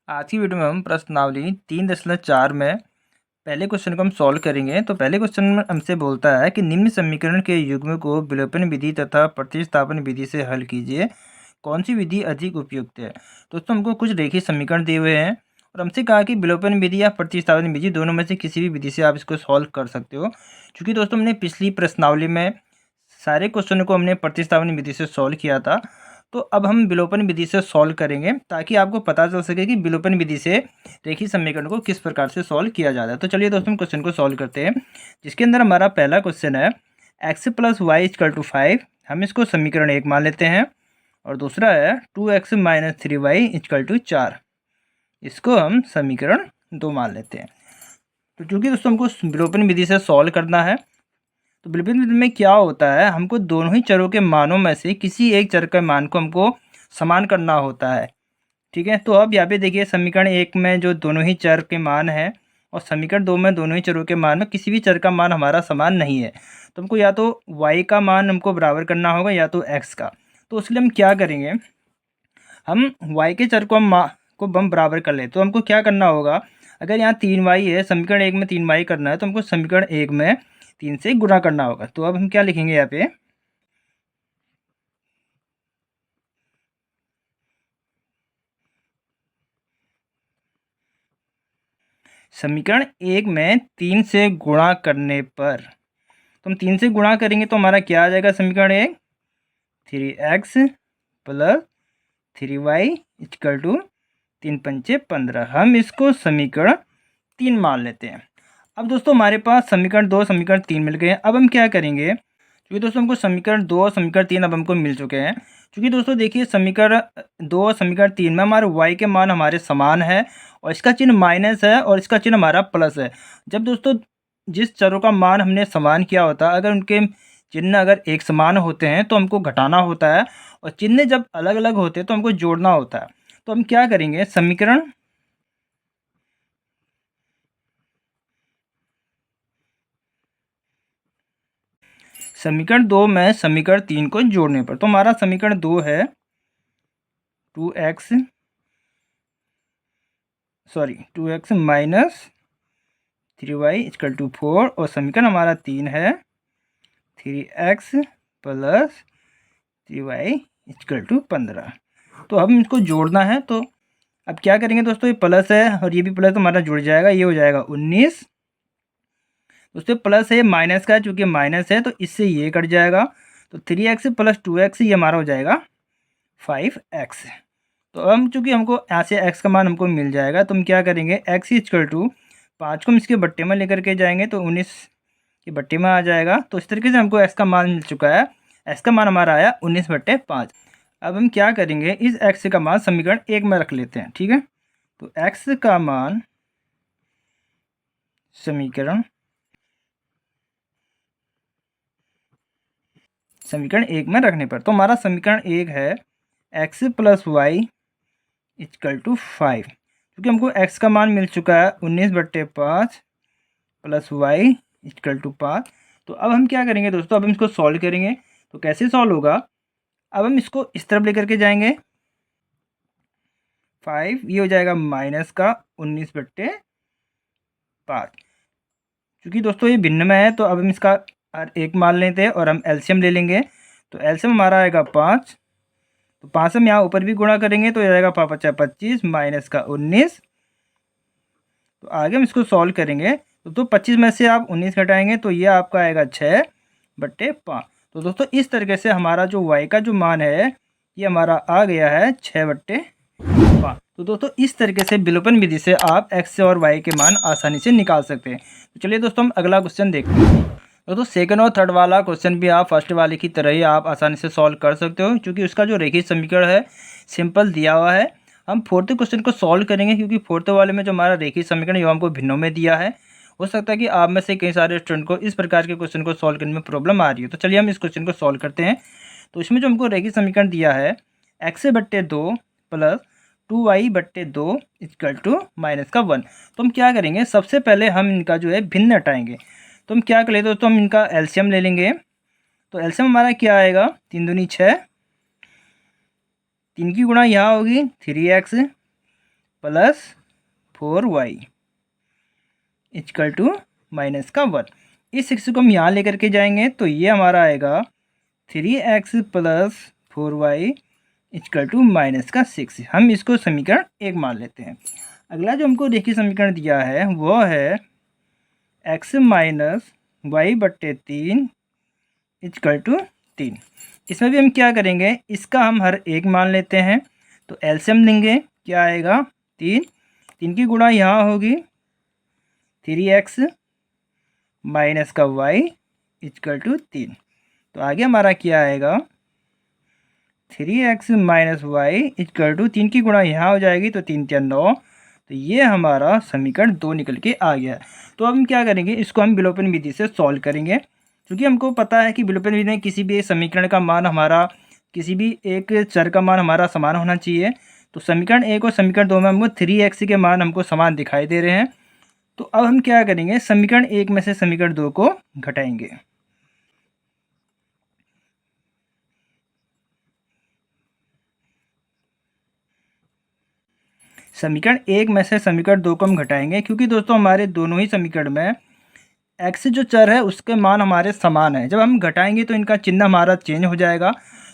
आज की वीडियो में हम प्रश्नावली 3.4 में पहले क्वेश्चन को हम सॉल्व करेंगे। तो पहले क्वेश्चन में हमसे बोलता है कि निम्न समीकरण के युग्म को विलोपन विधि तथा प्रतिस्थापन विधि से हल कीजिए, कौन सी विधि अधिक उपयुक्त है। दोस्तों हमको कुछ रेखीय समीकरण दिए हुए हैं और हमसे कहा कि विलोपन विधि या प्रतिस्थापन विधि दोनों में से किसी भी विधि से आप इसको सॉल्व कर सकते हो। क्योंकि दोस्तों हमने पिछली प्रश्नावली में सारे क्वेश्चनों को हमने प्रतिस्थापन विधि से सॉल्व किया था, तो अब हम विलोपन विधि से सॉल्व करेंगे ताकि आपको पता चल सके कि विलोपन विधि से रेखीय समीकरण को किस प्रकार से सॉल्व किया जाता है। तो चलिए दोस्तों हम क्वेश्चन को सॉल्व करते हैं, जिसके अंदर हमारा पहला क्वेश्चन है x + y = 5। हम इसको समीकरण 1 मान लेते हैं। और दूसरा है 2x - 3y = 4। इसको हम समीकरण 2 मान लेते हैं। तो चूँकि दोस्तों हमको विलोपन विधि से सॉल्व करना है, तो विलोपन विधि में क्या होता है, हमको दोनों ही चरों के मानों में से किसी एक चर के मान को हमको समान करना होता है। ठीक है, तो अब यहाँ पे देखिए समीकरण 1 में जो दोनों ही चर के मान हैं और समीकरण 2 में दोनों ही चरों के मान में किसी भी चर का मान हमारा समान नहीं है। तो हमको या तो y का मान हमको बराबर करना होगा या तो x का। तो उसके लिए हम क्या करेंगे, हम y के चर को हम बराबर कर ले। तो हमको क्या करना होगा, अगर यहाँ 3y है, समीकरण 1 में 3y करना है, तो हमको समीकरण 1 में 3 से गुणा करना होगा। तो अब हम क्या लिखेंगे यहाँ पे, समीकरण 1 में 3 से गुणा करने पर, तो हम 3 से गुणा करेंगे तो हमारा क्या आ जाएगा, समीकरण 1 3x + 3y = 3 पंचे 15। हम इसको समीकरण 3 मान लेते हैं। अब दोस्तों हमारे पास समीकरण 2 समीकरण 3 मिल गए हैं। अब हम क्या करेंगे, क्योंकि दोस्तों हमको समीकरण 2 और समीकरण 3 अब हमको मिल चुके हैं। क्योंकि दोस्तों देखिए समीकरण 2 और समीकरण 3 में हमारे y के मान हमारे समान है और इसका चिन्ह माइनस है और इसका चिन्ह हमारा प्लस है। जब दोस्तों जिस चरों का मान हमने समान किया होता है, अगर उनके चिन्ह अगर एक समान होते हैं तो हमको घटाना होता है, और चिन्ह जब अलग अलग होते हैं तो हमको जोड़ना होता है। तो हम क्या करेंगे, समीकरण 2 में समीकरण 3 को जोड़ने पर, तो हमारा समीकरण 2 है 2x - 3y = 4, और समीकरण हमारा 3 है 3x + 3y = 15। तो अब इसको जोड़ना है, तो अब क्या करेंगे दोस्तों, ये प्लस है और ये भी प्लस हमारा जुड़ जाएगा, ये हो जाएगा 19। दोस्तों प्लस है, माइनस का है, चूँकि माइनस है तो इससे ये कट जाएगा। तो 3x + 2x ये हमारा हो जाएगा 5x। तो अब चूँकि हमको यहाँ से x का मान हमको मिल जाएगा, तो हम क्या करेंगे, x = 5 को हम इसके बट्टे में लेकर के जाएंगे तो 19 के बट्टे में आ जाएगा। तो इस तरीके से हमको x का मान मिल चुका है। x का मान हमारा आया 19/5। अब हम क्या करेंगे, इस x का मान समीकरण 1 में रख लेते हैं। ठीक है, तो x का मान समीकरण 1 में रखने पर, तो हमारा समीकरण 1 है x + y = 5। क्योंकि हमको x का मान मिल चुका है 19/5 + y = 5। तो अब हम क्या करेंगे दोस्तों, अब हम इसको सॉल्व करेंगे। तो कैसे सॉल्व होगा, अब हम इसको इस तरफ लेकर के जाएंगे, 5 ये हो जाएगा माइनस का 19/5। क्योंकि दोस्तों ये भिन्न में है तो अब हम इसका एक मान लेते हैं और हम एलसीएम ले लेंगे। तो एलसीएम हमारा आएगा 5। तो 5 हम यहाँ ऊपर भी गुणा करेंगे तो ये आएगा 5×5 = 25 माइनस का 19। तो आगे हम इसको सॉल्व करेंगे, तो 25 में से आप 19 घटाएंगे तो ये आपका आएगा 6/5। तो दोस्तों इस तरीके से हमारा जो y का जो मान है ये हमारा आ गया है 6/5। तो दोस्तों इस तरीके से विलोपन विधि से आप x और y के मान आसानी से निकाल सकते हैं। तो चलिए दोस्तों हम अगला क्वेश्चन देखते हैं। दोस्तों सेकंड और थर्ड वाला क्वेश्चन भी आप फर्स्ट वाले की तरह ही आप आसानी से सॉल्व कर सकते हो, क्योंकि उसका जो रेखीय समीकरण है सिंपल दिया हुआ है। हम फोर्थ क्वेश्चन को सॉल्व करेंगे, क्योंकि फोर्थ वाले में जो हमारा रेखीय समीकरण ये हमको भिन्नों में दिया है। हो सकता है कि आप में से कई सारे स्टूडेंट को इस प्रकार के क्वेश्चन को सॉल्व करने में प्रॉब्लम आ रही है। तो चलिए हम इस क्वेश्चन को सॉल्व करते हैं। तो इसमें जो हमको रेखीय समीकरण दिया है x/2 + 2y/2 = -1। तो हम क्या करेंगे, सबसे पहले हम इनका जो है भिन्न हटाएंगे। तो हम क्या कर लेते, तो हम इनका एलसीएम ले लेंगे। तो एलसीएम हमारा क्या आएगा, 3 दूनी 6, 3 की गुणा यहाँ होगी 3x plus 4y equal to -1। इस 6 को हम यहाँ लेकर के जाएंगे तो ये हमारा आएगा 3x plus 4y equal to -6। हम इसको समीकरण 1 मान लेते हैं। अगला जो हमको देखिए समीकरण दिया है वो है x माइनस वाई बट्टे 3 इक्वल टू 3। इसमें भी हम क्या करेंगे, इसका हम हर एक मान लेते हैं। तो एलसीएम लेंगे, क्या आएगा 3 की गुणा यहाँ होगी 3x माइनस का y इक्वल टू 3। तो आगे हमारा क्या आएगा 3x minus Y equal to 3 की गुणा यहाँ हो जाएगी तो 3 3 9। तो ये हमारा समीकरण 2 निकल के आ गया है। तो अब हम क्या करेंगे, इसको हम विलोपन विधि से सॉल्व करेंगे, क्योंकि हमको पता है कि विलोपन विधि में किसी भी एक समीकरण का मान हमारा किसी भी एक चर का मान हमारा समान होना चाहिए। तो समीकरण 1 और समीकरण 2 में हमको 3x के मान हमको समान दिखाई दे रहे हैं। तो अब हम क्या करेंगे, समीकरण 1 में से समीकरण 2 को घटाएंगे। समीकरण 1 में से समीकरण 2 को हम घटाएंगे, क्योंकि दोस्तों हमारे दोनों ही समीकरण में x जो चर है उसके मान हमारे समान है। जब हम घटाएंगे तो इनका चिन्ह हमारा चेंज हो जाएगा,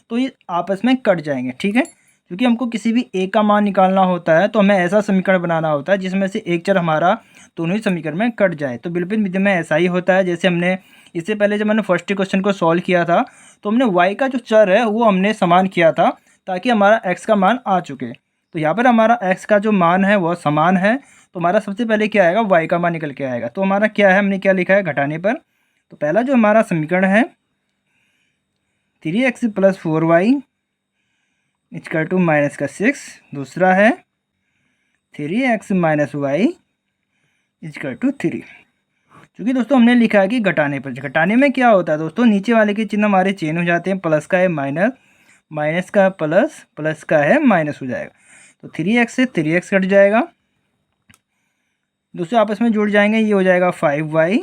तो ये आपस में कट जाएंगे, ठीक है। क्योंकि हमको किसी भी एक का मान निकालना होता है तो हमें ऐसा समीकरण बनाना होता है जिसमें से एक चर हमारा दोनों ही समीकरण में कट जाए। तो विलोपन विधि में ऐसा ही होता है। जैसे हमने इससे पहले जब मैंने फर्स्ट क्वेश्चन को सॉल्व किया था तो हमने y का जो चर है वो हमने समान किया था ताकि हमारा x का मान आ चुके। तो यहाँ पर हमारा x का जो मान है वह समान है, तो हमारा सबसे पहले क्या आएगा, y का मान निकल के आएगा। तो हमारा क्या है, हमने क्या लिखा है घटाने पर। तो पहला जो हमारा समीकरण है 3x plus 4y equal to -6। दूसरा है 3x minus Y equal to 3। क्योंकि दोस्तों हमने लिखा है कि घटाने पर, घटाने में क्या होता है दोस्तों, नीचे वाले के चिन्ह हमारे चेंज हो जाते हैं। प्लस का है माइनस, माइनस का प्लस, प्लस का है माइनस हो जाएगा। तो 3x से 3x कट जाएगा, दूसरे आपस में जुड़ जाएंगे, ये हो जाएगा 5y।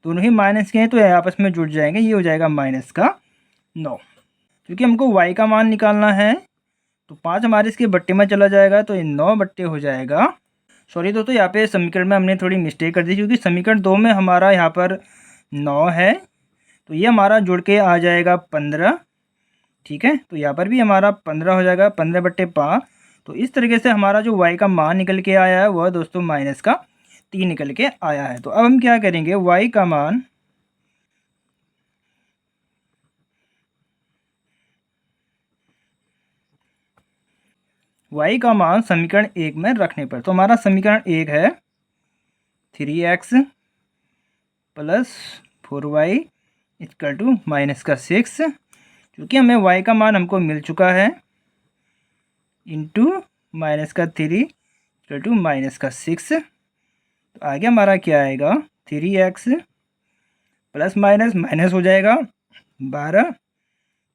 दोनों ही माइनस के हैं तो ये आपस में जुड़ जाएंगे, ये हो जाएगा -9। क्योंकि हमको y का मान निकालना है तो 5 हमारे इसके बट्टे में चला जाएगा, तो ये 9 बट्टे हो जाएगा। सॉरी दोस्तों, यहाँ पे समीकरण में हमने थोड़ी मिस्टेक कर दी, क्योंकि समीकरण 2 में हमारा यहाँ पर 9 है, तो ये हमारा जुड़ के आ जाएगा 15, ठीक है। तो यहाँ पर भी हमारा 15 हो जाएगा, 15 बट्टे 5। तो इस तरीके से हमारा जो y का मान निकल के आया है वह दोस्तों -3 निकल के आया है। तो अब हम क्या करेंगे, y का मान समीकरण 1 में रखने पर, तो हमारा समीकरण 1 है 3x plus 4y equal to -6। क्योंकि हमें y का मान हमको मिल चुका है, इंटू -3 इक्वल टू -6। तो आगे हमारा क्या आएगा 3x प्लस माइनस माइनस हो जाएगा 12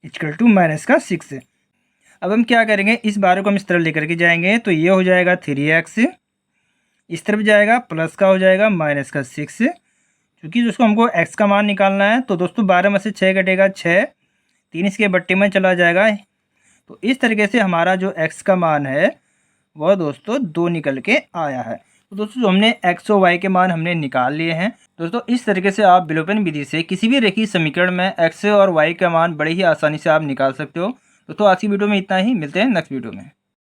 इक्वल टू -6। अब हम क्या करेंगे, इस 12 को हम इस तरफ लेकर के जाएंगे, तो ये हो जाएगा 3x, इस तरफ जाएगा प्लस का हो जाएगा -6। क्योंकि जिसको हमको x का मान निकालना है, तो दोस्तों 12 में से 6 कटेगा 6, 3 इसके बट्टे में चला जाएगा। तो इस तरीके से हमारा जो x का मान है वह दोस्तों 2 निकल के आया है। तो दोस्तों हमने x और y के मान हमने निकाल लिए हैं। दोस्तों इस तरीके से आप विलोपन विधि से किसी भी रेखीय समीकरण में x और y का मान बड़े ही आसानी से आप निकाल सकते हो। दोस्तों आज की वीडियो में इतना ही, मिलते हैं नेक्स्ट वीडियो में।